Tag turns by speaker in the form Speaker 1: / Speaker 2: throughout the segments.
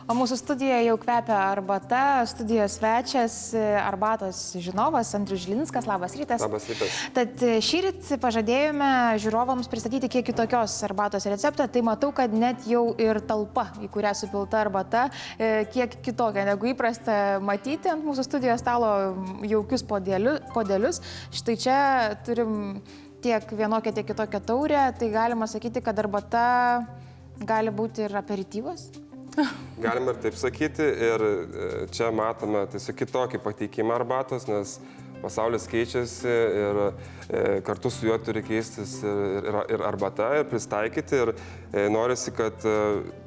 Speaker 1: O mūsų studijoje jau kvepia arbata, studijos svečias, arbatos žinovas Andrius Žilinskas. Labas rytas.
Speaker 2: Labas rytas.
Speaker 1: Tad šįryt pažadėjome žiūrovams pristatyti kiek kitokios arbatos receptą. Tai matau, kad net jau ir talpa, į kurią supilta arbata, kiek kitokia negu įprasta matyti ant mūsų studijos stalo jaukius podelius. Štai čia turim tiek vienokią, tiek kitokią taurę. Tai galima sakyti, kad arbata gali būti ir aperityvas?
Speaker 2: Galima ir taip sakyti, ir čia matome tiesiog kitokį pateikimą arbatos, nes pasaulis keičiasi ir kartu su juo turi keistis ir arbata, ir pristaikyti, ir norisi, kad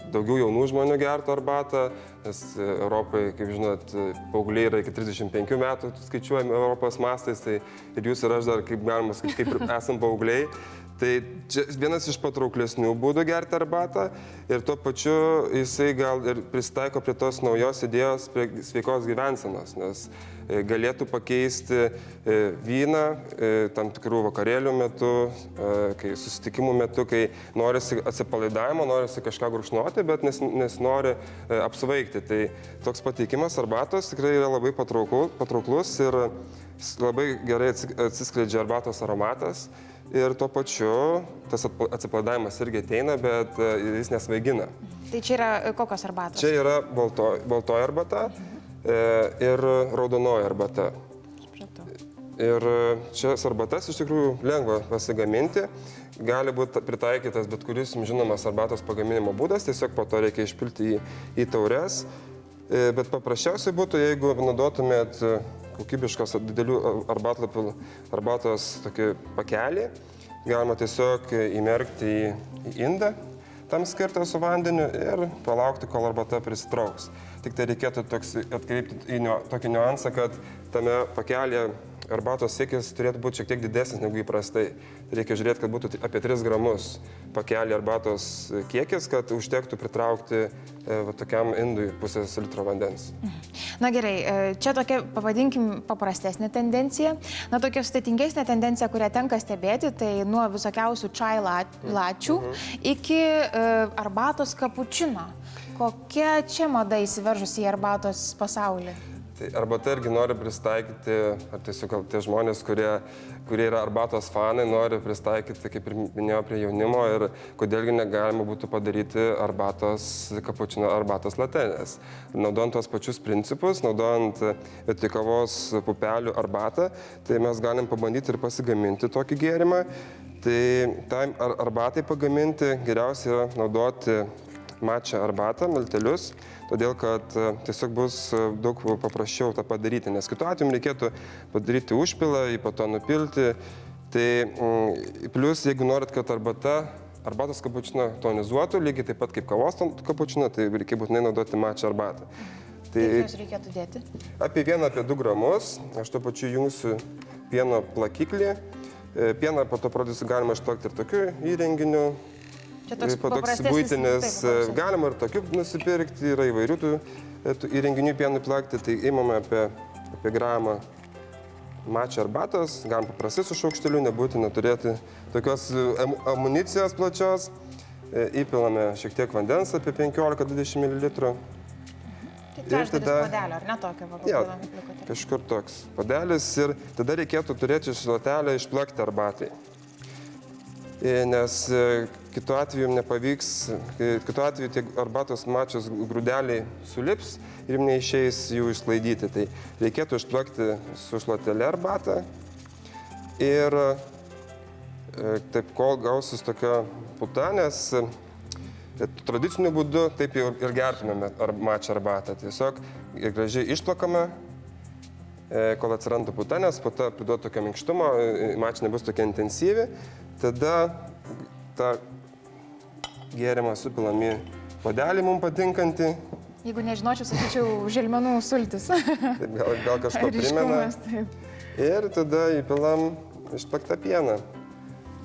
Speaker 2: daugiau jaunų žmonių gertų arbatą, nes Europai, kaip žinot, paaugliai yra iki 35 metų skaičiuojami Europos mastais, tai ir jūs ir aš dar, kaip galima sakyti, kaip ir esam paaugliai. Tai čia vienas iš patrauklesnių būdų gerti arbatą ir tuo pačiu jisai gal ir pristaiko prie tos naujos idėjos, prie sveikos gyvensenos, nes galėtų pakeisti vyną tam tikrų vakarėlių metu, kai susitikimų metu, kai norisi atsipalaidavimo, norisi kažką gurkšnoti, bet nesinori apsvaigti. Tai toks pateikimas arbatos tikrai yra labai patrauklus ir labai gerai atsiskleidžia arbatos aromatas. Ir tuo pačiu tas atsipalaidavimas irgi ateina, bet jis nesvaigina.
Speaker 1: Tai čia yra kokios arbatos?
Speaker 2: Čia yra baltoji arbata ir raudonoji arbata. Ir šias arbatas iš tikrųjų lengva pasigaminti. Gali būti pritaikytas bet kuris žinomas arbatos pagaminimo būdas, tiesiog po to reikia išpilti į taures. Bet paprasčiausiai būtų, jeigu naudotumėt kokybiškos didelių arbatlapių arbatos tokį pakelį, galima tiesiog įmerkti į indą, tam skirtą su vandeniu ir palaukti, kol arbata prisitrauks. Tik tai reikėtų atkreipti į tokį niuansą, kad tame pakelėje arbatos siekis turėtų būti šiek tiek didesnis negu įprastai. Reikia žiūrėti, kad būtų apie 3 gramus pakelį arbatos kiekis, kad užtektų pritraukti tokiam indui pusės litro vandens.
Speaker 1: Na gerai, čia tokia, pavadinkim, paprastesnė tendencija. Na tokia sudėtingesnė tendencija, kurią tenka stebėti, tai nuo visokiausių čai lačių iki arbatos kapučino. Kokia čia mada įsiveržusi į arbatos pasaulį?
Speaker 2: Tai arbata irgi nori pristaikyti, ar tiesiog tie žmonės, kurie yra arbatos fanai, nori pristaikyti, kaip ir minėjau, prie jaunimo ir kodėlgi negalima būtų padaryti arbatos kapučino, arbatos latenės. Naudojant tuos pačius principus, naudojant vietoj kavos pupelių arbatą, tai mes galim pabandyti ir pasigaminti tokį gėrimą. Tai tam arbatai pagaminti geriausia yra naudoti mačą arbatą, miltelius, todėl kad tiesiog bus daug paprasčiau tą padaryti, nes kitu atveju reikėtų padaryti užpilą, jį po to nupilti. Tai plus, jeigu norit, kad arbatos kapučino tonizuotų, lygiai taip pat kaip kavos kapučino, tai reikia būtinai naudoti mačą arbatą.
Speaker 1: Kiek jos reikėtų dėti?
Speaker 2: Apie 2 gramus. Aš tuo pačiu jungsiu pieno plakiklį. Pieną po to pradėsiu galima išplakti ir tokiu įrenginiu.
Speaker 1: Toks
Speaker 2: buitinis, galima ir tokių nusipirkti, yra įvairių tų įrenginių pienui plakti, tai įmame apie gramą mačą arbatos, galim paprastai su šaukšteliu, nebūtina turėti tokios amunicijos plačios, įpilame šiek tiek vandens, apie 15-20 ml.
Speaker 1: Tai trečdalis podelio, ar ne tokio?
Speaker 2: Ja, kažkur toks podelis ir tada reikėtų turėti šluotelę išplakti arbatai. Nes kitu atveju nepavyks, kitu atveju tie arbatos mačios grūdeliai sulips ir jums neišeis jų išsklaidyti. Tai reikėtų išplakti su šluotele arbatą ir taip, kol gausis tokia puta, nes tradiciniu būdu taip jau ir gertumėme mačią arbatą. Tiesiog gražiai išplakame, kol atsiranda puta, nes puta priduoda tokio minkštumo, mačia nebus tokia intensyvi. Tada tą gėrimą supilam į puodelį mums patinkantį.
Speaker 1: Jeigu nežinočiau, sakyčiau, želmenų sultis.
Speaker 2: Taip, gal kažko primena. Ir tada įpilam išplaktą pieną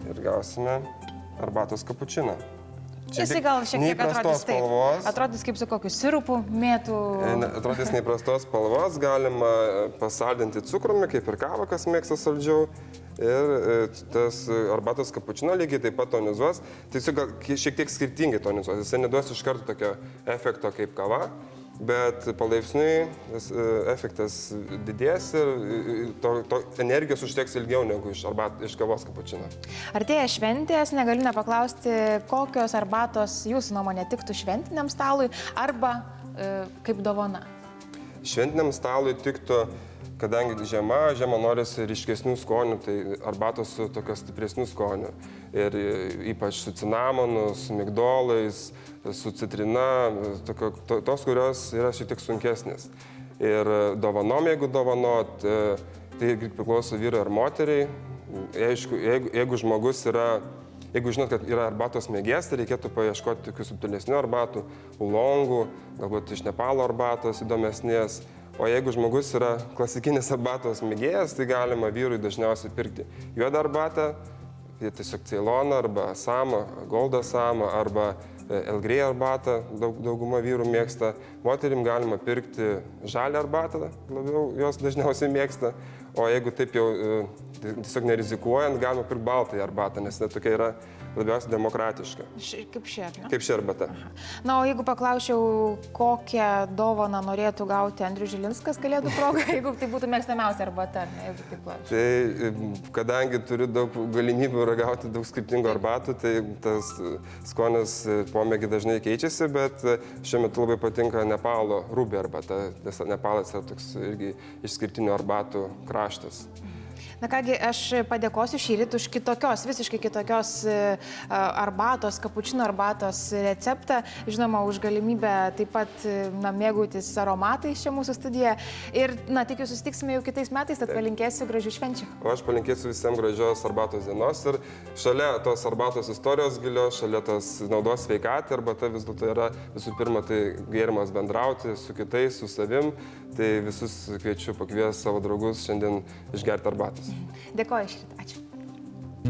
Speaker 2: ir gausime arbatos kapučiną.
Speaker 1: Jisai gal šiek tiek atrodys taip.
Speaker 2: Spalvos.
Speaker 1: Atrodys kaip su kokiu sirupu, mėtų.
Speaker 2: Atrodys neįprastos spalvos, galima pasaldinti cukrumi, kaip ir kava, kas mėgsta saldžiau. Ir tas arbatos kapučino lygiai taip pat tonizuos. Tiesiog gal šiek tiek skirtingai tonizuos. Jisai neduos iš karto tokio efekto kaip kava, bet palaipsniui efektas didės ir to energijos užteks ilgiau negu iš kavos kapučino.
Speaker 1: Artėja šventės, negaliu nepaklausti, kokios arbatos jūsų nuomonė tiktų šventiniam stalui arba kaip dovana?
Speaker 2: Šventiniam stalui tiktų, kadangi žiema norisi ryškesnių skonių, tai arbatos su tokios stipresnių skonių. Ir ypač su cinamonu, su migdolais, su citrina, tos, kurios yra šiek tiek sunkesnės. Ir dovanom, jeigu dovanot, tai priklauso vyrai ar moteriai. Jeigu žmogus yra, jeigu žinot, kad yra arbatos mėgėjas, tai reikėtų paieškoti tokių subtilesnių arbatų, ulongų, galbūt iš Nepalo arbatos įdomesnės. O jeigu žmogus yra klasikinis arbatos mėgėjas, tai galima vyrui dažniausiai pirkti juodą arbatą, tiesiog Ceiloną arba Asamą, Gold Asamą arba Earl Grey arbatą, dauguma vyrų mėgsta. Moterim galima pirkti žalią arbatą, labiau jos dažniausiai mėgsta. O jeigu taip jau tiesiog nerizikuojant, galima pirkti baltąją arbatą, nes tokia yra labiausiai demokratiška.
Speaker 1: Kaip ši, ar ne?
Speaker 2: Kaip ši arbata.
Speaker 1: Na, o jeigu paklausčiau, kokią dovaną norėtų gauti Andrius Žilinskas kalėdų proga, jeigu tai būtų mėgstamiausia arbata, ne, jeigu taip klausčiau.
Speaker 2: Tai kadangi turiu daug galimybių ragauti daug skirtingų arbatų, tai tas skonis pomėgį dažnai keičiasi, bet šiuo metu labai patinka Nepalo rubė arbata, nes Nepalas yra toks irgi išskirtinių arbatų kraštas.
Speaker 1: Na kągi, aš padėkosiu šįryt už visiškai kitokios arbatos, kapučino arbatos receptą. Žinoma, už galimybę taip pat mėgautis aromatais čia mūsų studijoje. Ir, tikiu, susitiksime jau kitais metais, tad palinkėsiu gražių švenčių.
Speaker 2: O aš palinkėsiu visiems gražios arbatos dienos ir šalia tos arbatos istorijos gilios, šalia tos naudos sveikatai, arbata vis dėlto yra visų pirma tai gėrimas bendrauti su kitais, su savim. Tai visus kviečiu pakviesti savo draugus šiandien išgerti arbatos.
Speaker 1: Dėkoju šįryt. Ačiū.